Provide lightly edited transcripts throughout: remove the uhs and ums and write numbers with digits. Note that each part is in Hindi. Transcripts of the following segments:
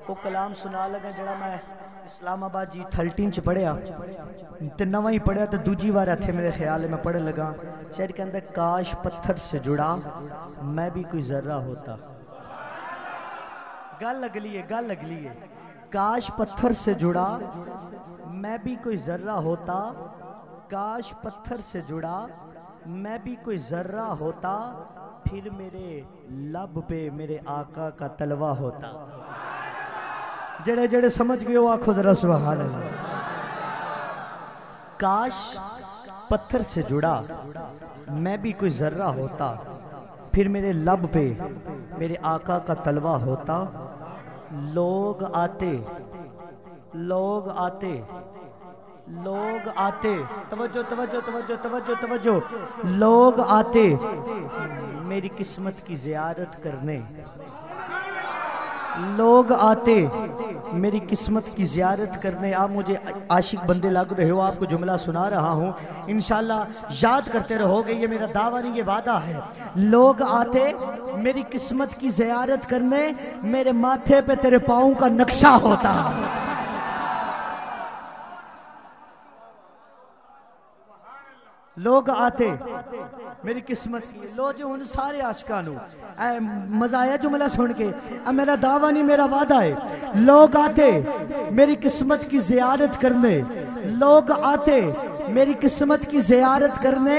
वो कलाम सुना लगा जड़ा मैं इस्लामाबाद जी 13 च पढ़िया तो नवा ही पढ़िया तो दूजी बार इतने मेरे ख्याल में पढ़न लगा। शायद कहता काश पत्थर से जुड़ा मैं भी कोई जर्रा होता। गल अगली है काश पत्थर से जुड़ा मैं भी कोई जर्रा होता। काश पत्थर से जुड़ा मैं भी कोई जर्रा होता। फिर मेरे लब पे मेरे आका का तलवा होता। जड़े जड़े समझ गए हो आखो जरा सुभान अल्लाह। काश पत्थर से जुड़ा मैं भी कोई जर्रा होता। फिर मेरे लब पे मेरे आका का तलवा होता। लोग आते तवज्जो तवज्जो तवज्जो तवज्जो तवज्जो। लोग आते मेरी किस्मत की जियारत करने। लोग आते मेरी किस्मत की जियारत करने। आप मुझे आशिक बंदे लग रहे हो, आपको जुमला सुना रहा हूँ, इंशाल्लाह याद करते रहोगे। ये मेरा दावा नहीं, ये वादा है। लोग आते मेरी किस्मत की जियारत करने। मेरे माथे पे तेरे पाँव का नक्शा होता। लोग आते मेरी किस्मत की। लो जो उन सारे आशिकां नू मजा आया जुमला सुन के। अब मेरा दावा नहीं, मेरा वादा है। लोग आते मेरी किस्मत की जियारत करने। लोग आते मेरी किस्मत की जियारत करने।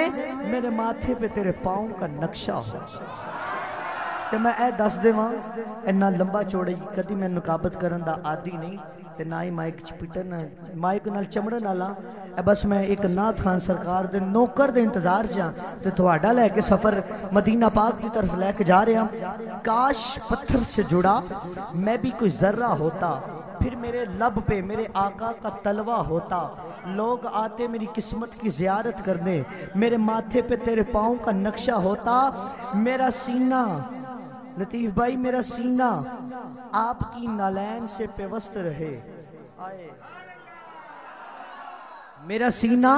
मेरे माथे पे तेरे पाँव का नक्शा हो। तो मैं ए दस देवां, इन्ना लंबा चौड़ा कदी मैं मुकाबत करन दा आदी नहीं ते ना ही माइक च पिटन माइक नाल चमड़न वाला। बस मैं एक नाथ खान सरकार दे नौकर दे इंतजार च हां ते तुहाडा लैके सफर मदीना पाक की तरफ लैके जा रहे हैं। काश पत्थर से जुड़ा मैं भी कोई जर्रा होता। फिर मेरे लब पे मेरे आका का तलवा होता। लोग आते मेरी किस्मत की जियारत करने। मेरे माथे पे तेरे पाँव का नक्शा होता। मेरा सीना लतीफ भाई, मेरा सीना आपकी नालैन से पेवस्त रहे। मेरा सीना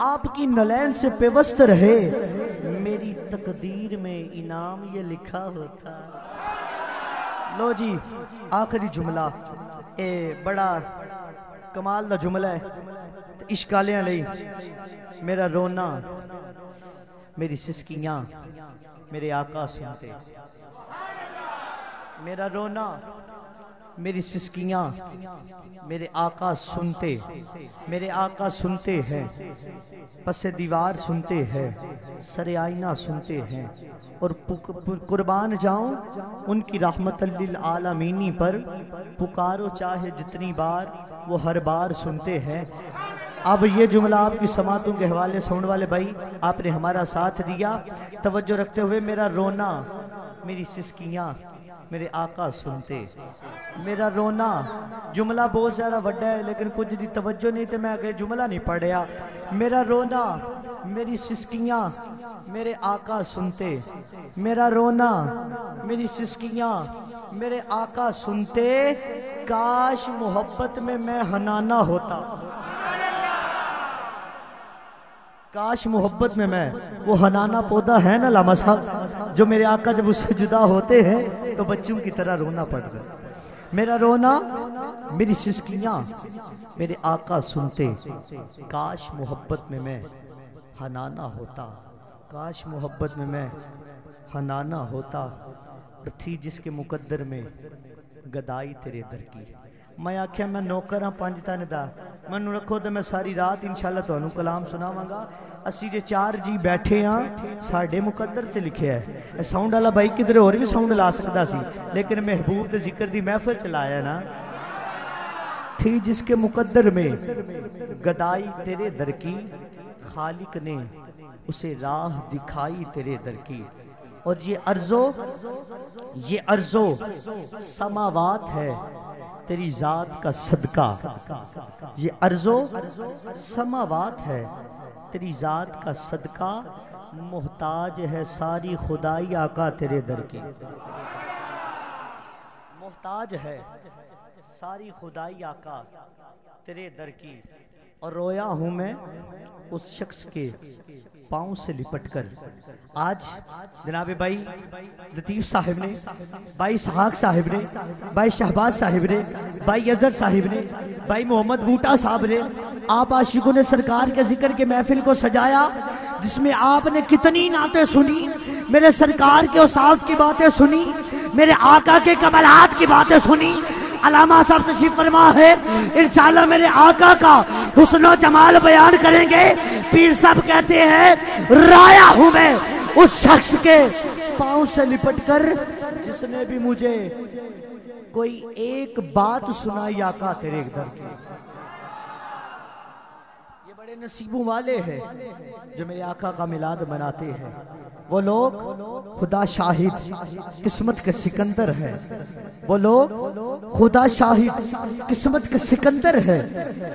आपकी नलैन से पेवस्त रहे। मेरी तकदीर में इनाम ये लिखा होता। लो जी आखिरी जुमला, ए बड़ा कमाल दा जुमला है। इश्कालियां लई मेरा रोना मेरी सिसकियां मेरे आका सुनते। मेरा रोना मेरी सिसकियां मेरे आका सुनते। मेरे आका सुनते हैं, पसे दीवार सुनते हैं, सरे आईना सुनते हैं। और कुर्बान जाऊं उनकी रहमतल लिल आलमीनी पर। पुकारो चाहे जितनी बार वो हर बार सुनते हैं। अब ये जुमला आपकी समातों के हवाले से होने वाले भाई, आपने हमारा साथ दिया तवज्जो रखते हुए। मेरा रोना मेरी सिसकियां मेरे आका सुनते। मेरा रोना जुमला बहुत ज़्यादा वड्डा है लेकिन कुछ दी तवज्जो नहीं तो मैं आगे जुमला नहीं पढ़िया। मेरा रोना मेरी सिसकियां मेरे आका सुनते। मेरा रोना मेरी सिसकियां मेरे आका सुनते। काश मोहब्बत में मैं हनाना होता। काश मोहब्बत में मैं वो हनाना पौधा है ना लामा साहब, जो मेरे आका जब उससे जुदा होते हैं तो बच्चों की तरह रोना पड़ता। मेरा रोना मेरी सिसकियां मेरे आका सुनते। काश मोहब्बत में मैं हनाना होता। काश मोहब्बत में मैं हनाना होता। और थी जिसके मुकद्दर में गदाई तेरे दर की। मैं आख्या मैं नौकर हाँ 5 तन दा, मैनू रखो तो मैं सारी रात इंशाल्लाह तुहानू कलाम सुनावांगा। असी जे 4 जी बैठे हाँ, साडे मुकद्दर च लिखिया है। साउंड वाला भाई किधर होर भी साउंड ला सकता सी लेकिन महबूब दे जिक्र दी महफिल चलाया ना। थी जिसके मुकद्दर में गदाई तेरे दर की। खालिक ने उसे राह दिखाई तेरे दर की। और ये अर्जो समावात है तेरी जात का सदका। ये अर्जो समावात है तेरी जात का सदका। मोहताज है सारी खुदाई आका तेरे दर की। मोहताज है सारी खुदाई आका तेरे दर की। और रोया हूं मैं उस शख्स के पाँव से लिपटकर। आज जनाब भाई लतीफ़ साहिब ने, भाई इसहाक साहिब ने, भाई शहबाज साहिब ने, भाई अजहर साहिब ने, भाई मोहम्मद बूटा साहब ने, आप आशिकों ने सरकार के जिक्र के महफिल को सजाया, जिसमें आपने कितनी नातें सुनी, मेरे सरकार के औसाफ की बातें सुनी, मेरे आका के कमलात की बातें सुनी। अलामा साहब तशरीफ फरमा है, इंशाअल्लाह मेरे आका का हुस्न जमाल बयान करेंगे। पीर साहब कहते हैं राया हूं मैं उस शख्स के पांव से लिपटकर जिसने भी मुझे कोई एक बात सुनाई आका तेरे दर की। ये बड़े नसीबों वाले हैं जो मेरे आका का मिलाद मनाते हैं। वो लोग खुदा शाहिद किस्मत के सिकंदर है, वो लोग खुदा शाहिद किस्मत के सिकंदर है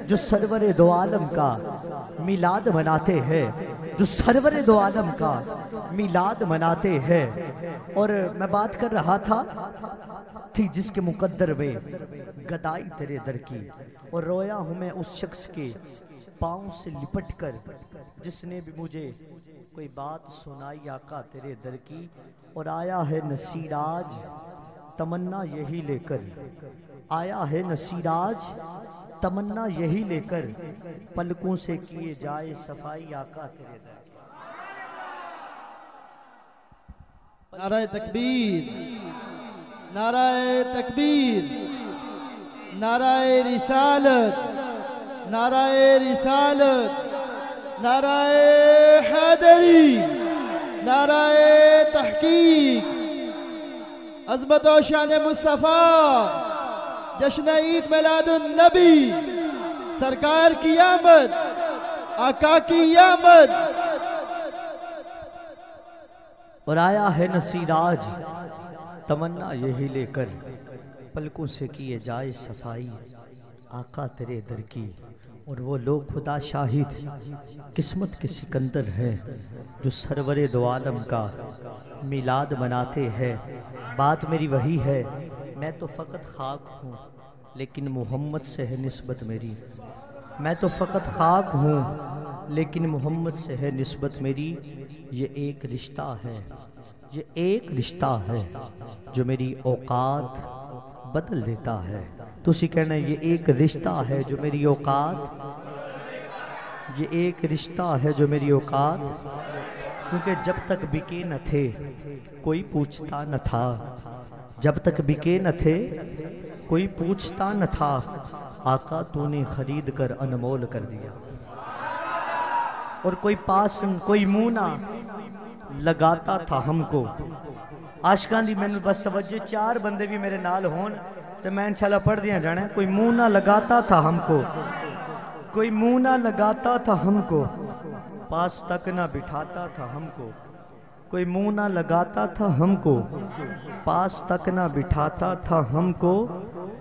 जो सरवर दो आलम का मिलाद मनाते हैं, जो सरवर दो आलम का मिलाद मनाते हैं। और मैं बात कर रहा था थी जिसके मुकद्दर में गदाई तेरे दर की, और रोया हूं मैं उस शख्स के पाँव से लिपट कर जिसने भी मुझे कोई बात सुनाई आका तेरे दर की। और आया है नसीराज तमन्ना यही लेकर, आया है नसीराज तमन्ना यही लेकर, पलकों से किए जाए सफाई आका तेरे दर की। नाराए तकबीर, नाराए तकबीर, नाराए रिसालत, नाराए रिसालत, नाराए हैदरी, नाराए तहकीक, अज़मत और शान मुस्तफ़ा, जश्न ईद मिलादुन नबी, सरकार की आमद, आका की आमद। और आया है नसीराज तमन्ना यही लेकर, पलकों से किए जाए सफाई आका तेरे दर की। और वो लोग खुदा शाहिद किस्मत के सिकंदर हैं जो सरवरे दो आलम का मिलाद मनाते हैं। बात मेरी वही है, मैं तो फ़कत खाक हूँ लेकिन मोहम्मद से है निस्बत मेरी, मैं तो फ़कत खाक हूँ लेकिन मोहम्मद से है निस्बत मेरी। ये एक रिश्ता है, ये एक रिश्ता है जो मेरी औकात बदल देता है। तुसी कहना ये एक रिश्ता है जो मेरी औकात, ये एक रिश्ता है जो मेरी औकात। क्योंकि जब तक बिके न थे कोई पूछता न था, जब तक बिके न थे कोई पूछता न था, आका तूने खरीद कर अनमोल कर दिया। और कोई पास कोई मुंह ना लगाता था हमको। आशकां दी मैनू बस तवज्जो, चार बंदे भी मेरे नाल होन तो मैं इंशाल्लाह पढ़ दिया जाना। कोई मुंह ना लगाता था हमको, कोई मुंह ना लगाता था हमको, पास तक ना बिठाता था हमको। कोई मुंह ना लगाता था हमको, पास तक ना बिठाता था हमको।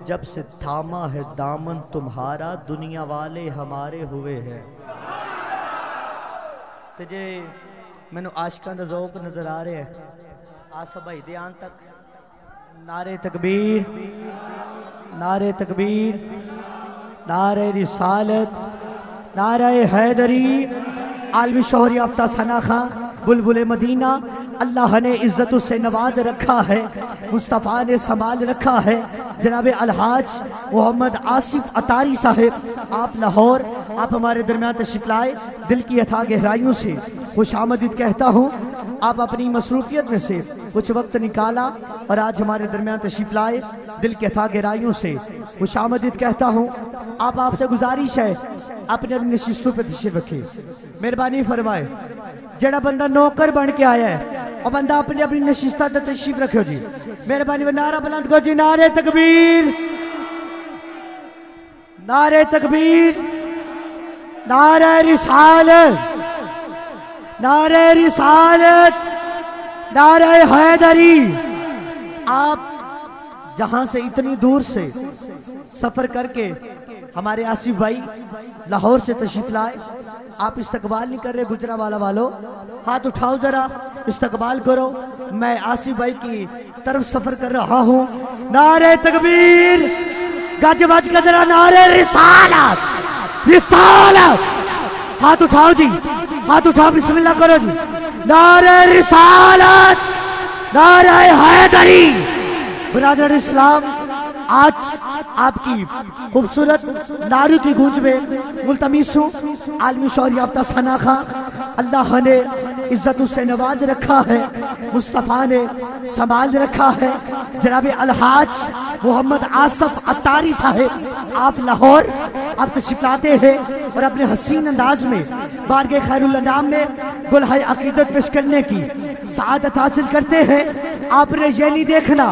जब से थामा है दामन तुम्हारा, दुनिया वाले हमारे हुए हैं। तो जे मैनू आशिकां दा ज़ौक़ नजर आ रहा है, आसा भाई ध्यान तक। नारे तकबीर, नारे तकबीर, नारे रिसालत, नारे हैदरी, आलमी शोहर याफ्ता सना खां, बुलबुल मदीना। अल्लाह ने इज्जत से नवाज रखा है, मुस्तफ़ा ने संभाल रखा है। जनाब अलहाज मोहम्मद आसिफ अतारी साहब, आप लाहौर, आप हमारे दरमियान तशरीफ लाए, दिल की अथाह गहराइयों से खुशामदीद कहता हूँ। आप अपनी मसरूफियत में से कुछ वक्त निकाला और आज हमारे दरमियान तशरीफ लाए, दिल के अथाह गहराइयों से खुशामदीद कहता हूँ। आप आपसे गुजारिश है अपने अपनी नशिस्तों पर तशरीफ रखे, मेहरबानी फरमाए। जड़ा बंदा नौकर बन के आया है और बंदा अपनी अपनी नशिस्ता पर तशरीफ रखो जी, मेहरबानी। नारा बुलंद करो जी, नारे तकबीर, नारे तकबीर, नारे रिसालत, नारे रिसालत, नारे हैदरी। आप जहां से इतनी दूर से सफर करके हमारे आसिफ भाई लाहौर से तशरीफ लाए, आप इस्तकबाल नहीं कर रहे गुजरावाला वालों, हाथ उठाओ जरा, इस्तकबाल करो। मैं आसिफ भाई की तरफ सफर कर रहा हूं। नारे तकबीर, गज बज के जरा नारे रिसालत, रिसालत। हाथ उठाओ जी, हाथ उठाओ, बिस्मिल्लाह करो जी। नारे रिसालत, नारे हैदरी। बिरादर इस्लाम, आज आपकी खूबसूरत नारों की गूंज में मुल्तमिस हूँ। आलमी शौर याफ्ता सना खां, अल्लाह ने इज्जत उससे नवाज रखा है, मुस्तफ़ा ने संभाल रखा है। जनाब अलहाज मोहम्मद आसफ अत्तारी साहब, आप लाहौर आप तशरीफ लाते हैं और अपने हसीन अंदाज में बारगाह खैरुल अनाम में गुलहाय अकीदत पेश करने की सआदत हासिल करते हैं। आपने ये नहीं देखना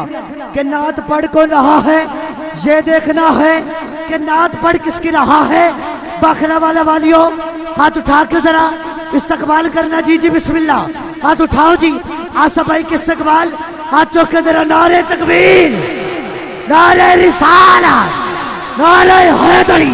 कि नात पढ़ कौन रहा है, ये देखना है कि नात पढ़ किसकी रहा है। बाखरा वाला वालियों, हाथ उठा के जरा इस्तकबाल करना। जी जी बिस्मिल्लाह, हाथ उठाओ जी। आसफ भाई के इस्तकबाल, हाथ चौक के जरा। नारे तकबीर, नारे रिसालत, नारे हैदरी।